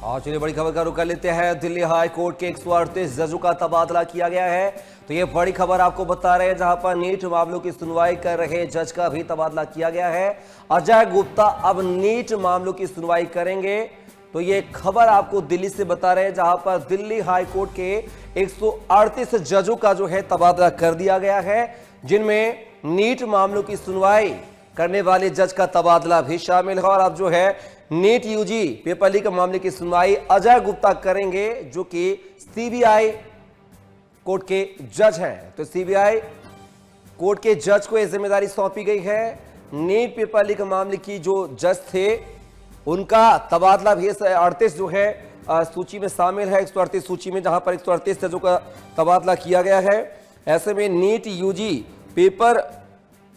और चलिए बड़ी खबर का रुख कर लेते हैं। दिल्ली हाई कोर्ट के 138 जजों का तबादला किया गया है। तो ये बड़ी खबर आपको बता रहे हैं, जहां पर नीट मामलों की सुनवाई कर रहे जज का भी तबादला किया गया है। अजय गुप्ता अब नीट मामलों की सुनवाई करेंगे। तो ये खबर आपको दिल्ली से बता रहे हैं, जहां पर दिल्ली हाई कोर्ट के 138 जजों का जो है तबादला कर दिया गया है, जिनमें नीट मामलों की सुनवाई करने वाले जज का तबादला भी शामिल है। और अब जो है नीट यूजी पेपर लीक मामले की सुनवाई अजय गुप्ता करेंगे, जो कि सीबीआई कोर्ट के जज हैं। तो सीबीआई कोर्ट के जज को यह जिम्मेदारी सौंपी गई है। नीट पेपर लीक मामले की जो जज थे, उनका तबादला भी 38 जो है सूची में शामिल है। 138 सूची में, जहां पर 138 जजों का तबादला किया गया है। ऐसे में नीट यूजी पेपर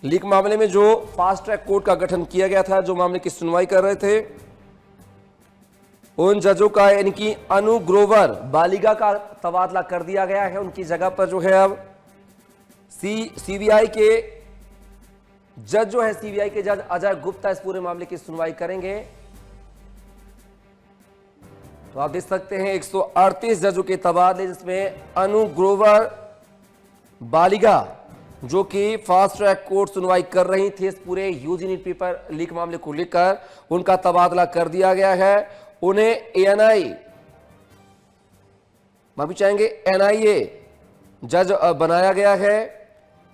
लीक मामले में जो फास्ट ट्रैक कोर्ट का गठन किया गया था, जो मामले की सुनवाई कर रहे थे, उन जजों का यानी कि अनु ग्रोवर बालिगा का तबादला कर दिया गया है। उनकी जगह पर जो है अब सीबीआई के जज जो है, सीबीआई के जज अजय गुप्ता इस पूरे मामले की सुनवाई करेंगे। तो आप देख सकते हैं 138 जजों के तबादले, जिसमें अनु ग्रोवर बालिगा जो कि फास्ट ट्रैक कोर्ट सुनवाई कर रही थी इस पूरे यूजी नीट पेपर लीक मामले को लेकर, उनका तबादला कर दिया गया है। उन्हें एएनआई, माफी चाहेंगे, एनआईए जज बनाया गया है।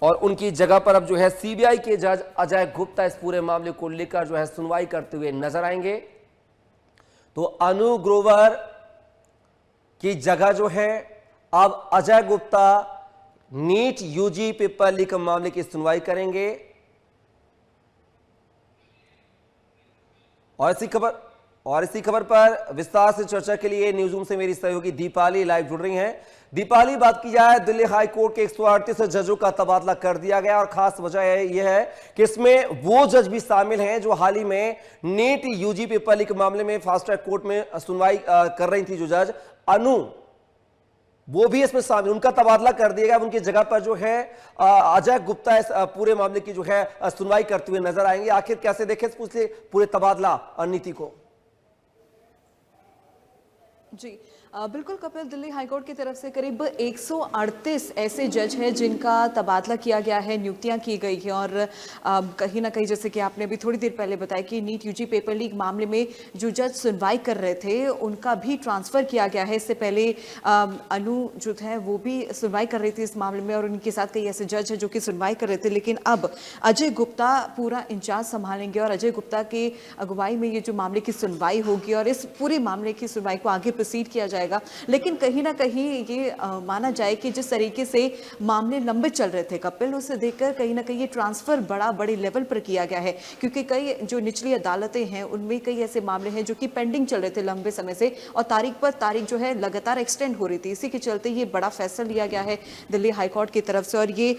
और उनकी जगह पर अब जो है सीबीआई के जज अजय गुप्ता इस पूरे मामले को लेकर जो है सुनवाई करते हुए नजर आएंगे। तो अनु ग्रोवर की जगह जो है अब Ajay Gupta NEET UG paper leak मामले की सुनवाई करेंगे। और इसी खबर पर विस्तार से चर्चा के लिए न्यूज़रूम से मेरी सहयोगी दीपाली लाइव जुड़ रही हैं। दीपाली, बात की जाए, दिल्ली हाई कोर्ट के 138 जजों का तबादला कर दिया गया, और खास वजह यह है कि इसमें वो जज भी शामिल हैं जो हाल ही में नीट यूजी पेपर लीक मामले में फास्ट ट्रैक कोर्ट में सुनवाई कर रही थी। जो जज अनु, वो भी इसमें शामिल, उनका तबादला कर दिया गया। उनकी जगह पर जो है अजय गुप्ता इस पूरे मामले की जो है सुनवाई करते हुए नजर आएंगे। आखिर कैसे देखें इस पूरे तबादला नीति को? जी बिल्कुल कपिल, दिल्ली हाईकोर्ट की तरफ से करीब 138 ऐसे जज हैं जिनका तबादला किया गया है, नियुक्तियां की गई हैं। और कहीं ना कहीं, जैसे कि आपने अभी थोड़ी देर पहले बताया कि नीट यूजी पेपर लीक मामले में जो जज सुनवाई कर रहे थे, उनका भी ट्रांसफ़र किया गया है। इससे पहले अनु जो है वो भी सुनवाई कर रही थी इस मामले में, और उनके साथ कई ऐसे जज हैं जो कि सुनवाई कर रहे थे। लेकिन अब अजय गुप्ता पूरा इंचार्ज संभालेंगे, और अजय गुप्ता की अगुवाई में ये जो मामले की सुनवाई होगी, और इस पूरे मामले की सुनवाई को आगे प्रोसीड किया जाएगा। लेकिन कहीं ना कहीं ये माना जाए कि जिस तरीके से मामले लंबे चल रहे थे कपिल, उसे देखकर कहीं ना कहीं ये ट्रांसफर बड़े लेवल पर किया गया है। क्योंकि कई जो निचली अदालतें हैं, उनमें कई ऐसे मामले हैं जो कि पेंडिंग चल रहे थे लंबे समय से, और तारीख पर तारीख जो है लगातार एक्सटेंड हो रही थी। इसी के चलते ये बड़ा फैसला लिया गया है दिल्ली हाईकोर्ट की तरफ से, और ये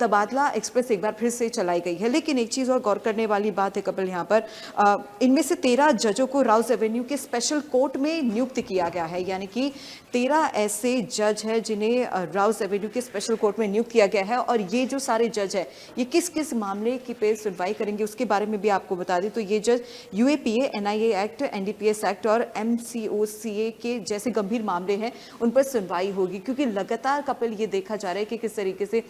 तबादला एक्सप्रेस एक बार फिर से चलाई गई है। लेकिन एक चीज़ और गौर करने वाली बात है कपिल, यहाँ पर इनमें से 13 जजों को राउज एवेन्यू के स्पेशल कोर्ट में नियुक्त किया गया है। यानी कि 13 ऐसे जज हैं जिन्हें राउज एवेन्यू के स्पेशल कोर्ट में नियुक्त किया गया है। और ये जो सारे जज हैं, ये किस किस मामले की पे सुनवाई करेंगे उसके बारे में भी आपको बता दें। तो ये जज UAPA, NIA act, NDPS act और एमसीओसीए के जैसे गंभीर मामले हैं, उन पर सुनवाई होगी। क्योंकि लगातार कपिल ये देखा जा रहा है कि किस तरीके से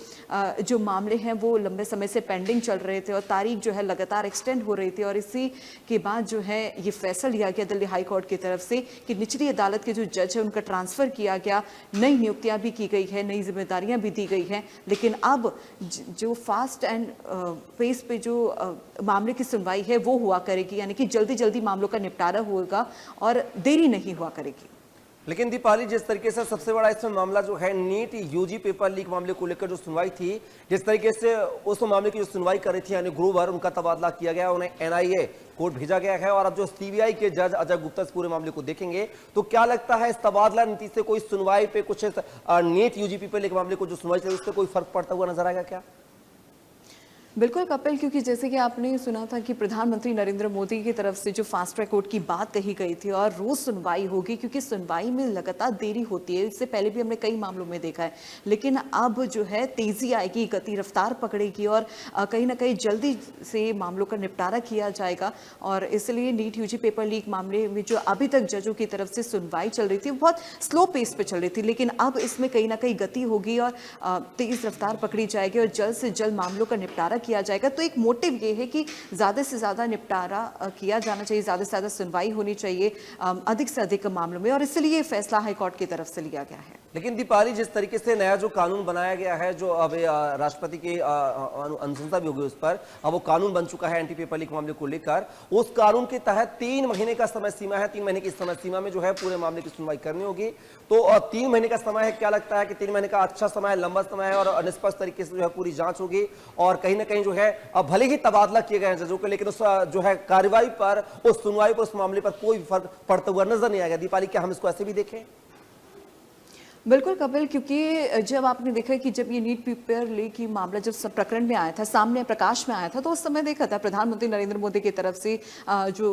जो मामले हैं वो लंबे समय से पेंडिंग चल रहे थे, और तारीख जो है लगातार एक्सटेंड हो रही थी। और इसी के बाद जो है ये फैसला लिया गया दिल्ली हाईकोर्ट की तरफ से कि निचली अदालत के जो जज है उनका ट्रांसफ़र किया गया, नई नियुक्तियां भी की गई है, नई जिम्मेदारियां भी दी गई हैं। लेकिन अब जो फास्ट एंड पेस पे जो मामले की सुनवाई है वो हुआ करेगी, यानी कि जल्दी जल्दी मामलों का निपटारा होगा और देरी नहीं हुआ करेगी। लेकिन दीपाली, जिस तरीके से सबसे बड़ा इसमें मामला जो है नीट यूजी पेपर लीक मामले को लेकर जो सुनवाई थी, जिस तरीके से उस मामले की जो सुनवाई कर रही थी यानी ग्रोवर, उनका तबादला किया गया, उन्हें एनआईए कोर्ट भेजा गया है। और अब जो सीबीआई के जज अजय गुप्ता इस पूरे मामले को देखेंगे, तो क्या लगता है इस तबादला नीति से कोई सुनवाई पे, कुछ नीट यूजी पेपर लीक मामले को जो सुनवाई चल रही है, उससे कोई फर्क पड़ता हुआ नजर आएगा क्या? बिल्कुल कपिल, क्योंकि जैसे कि आपने सुना था कि प्रधानमंत्री नरेंद्र मोदी की तरफ से जो फास्ट ट्रैक कोर्ट की बात कही गई थी और रोज सुनवाई होगी, क्योंकि सुनवाई में लगातार देरी होती है। इससे पहले भी हमने कई मामलों में देखा है, लेकिन अब जो है तेजी आएगी, गति रफ्तार पकड़ेगी और कहीं ना कहीं जल्दी से मामलों का निपटारा किया जाएगा। और इसलिए नीट यूजी पेपर लीक मामले में जो अभी तक जजों की तरफ से सुनवाई चल रही थी वो बहुत स्लो पेस पे चल रही थी, लेकिन अब इसमें कहीं ना कहीं गति होगी और तेज रफ्तार पकड़ी जाएगी और जल्द से जल्द मामलों का निपटारा किया जाएगा। तो एक मोटिव ये है कि ज़्यादा से ज़्यादा निपटारा किया जाना चाहिए, ज़्यादा से ज़्यादा सुनवाई होनी चाहिए अधिक से अधिक मामलों में, और इसलिए ये फैसला हाईकोर्ट की तरफ से लिया गया है। लेकिन दीपाली, जिस तरीके से नया जो कानून बनाया गया है, जो अब राष्ट्रपति की अनुशंसा भी होगी उस पर, अब वो कानून बन चुका है एंटी पेपर लीक मामले को लेकर, उस कानून के तहत 3 महीने का समय सीमा है। 3 महीने की समय सीमा में जो है पूरे मामले की सुनवाई करनी होगी। तो 3 महीने का समय है, क्या लगता है कि 3 महीने का अच्छा समय है, लंबा समय है और निष्पक्ष तरीके से जो है पूरी जांच होगी और कहीं ना कहीं जो है अब भले ही तबादला किए गए हैं जजों के, लेकिन उस जो है कार्रवाई पर, उस सुनवाई पर, उस मामले पर कोई फर्क पड़ता हुआ नजर नहीं आएगा। दीपाली, क्या हम इसको ऐसे भी देखें? बिल्कुल कपिल, क्योंकि जब आपने देखा कि जब ये नीट पेपर लीक की मामला जब प्रकरण में आया था, सामने प्रकाश में आया था, तो उस समय देखा था प्रधानमंत्री नरेंद्र मोदी की तरफ से जो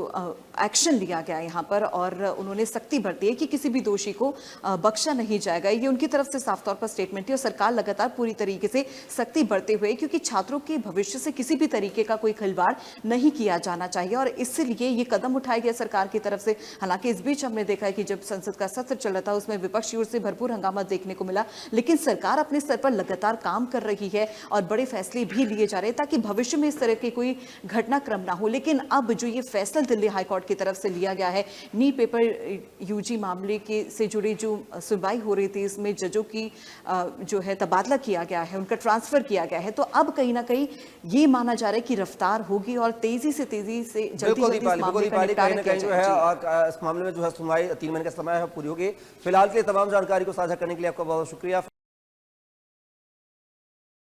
एक्शन लिया गया यहाँ पर और उन्होंने सख्ती बरती है कि किसी भी दोषी को बख्शा नहीं जाएगा। ये उनकी तरफ से साफ तौर पर स्टेटमेंट थी और सरकार लगातार पूरी तरीके से सख्ती बरते हुए, क्योंकि छात्रों के भविष्य से किसी भी तरीके का कोई खिलवाड़ नहीं किया जाना चाहिए और इसलिए ये कदम उठाया गया सरकार की तरफ से। हालांकि इस बीच हमने देखा है कि जब संसद का सत्र चल रहा था उसमें विपक्ष की ओर से भरपूर हंगामा देखने को मिला, लेकिन सरकार अपने स्तर पर लगातार काम कर रही है और बड़े फैसले भी लिए जा रहे हैं ताकि भविष्य में इस तरह के कोई घटनाक्रम ना हो। लेकिन अब जो ये फैसला दिल्ली हाईकोर्ट की तरफ से लिया गया है, नीट पेपर यूजी मामले के से जुड़ी जो सुनवाई हो रही थी, इसमें जजों की जो है तबादला किया गया है, उनका ट्रांसफर किया गया है, तो अब कहीं ना कहीं ये माना जा रहा है कि रफ्तार होगी और तेजी से जल्दी कहीं ना कहीं जो है इस मामले में जो है सुनवाई 3 महीने का समय है पूरी होगी। फिलहाल के लिए तमाम जानकारी को साझा करने के लिए आपका बहुत शुक्रिया।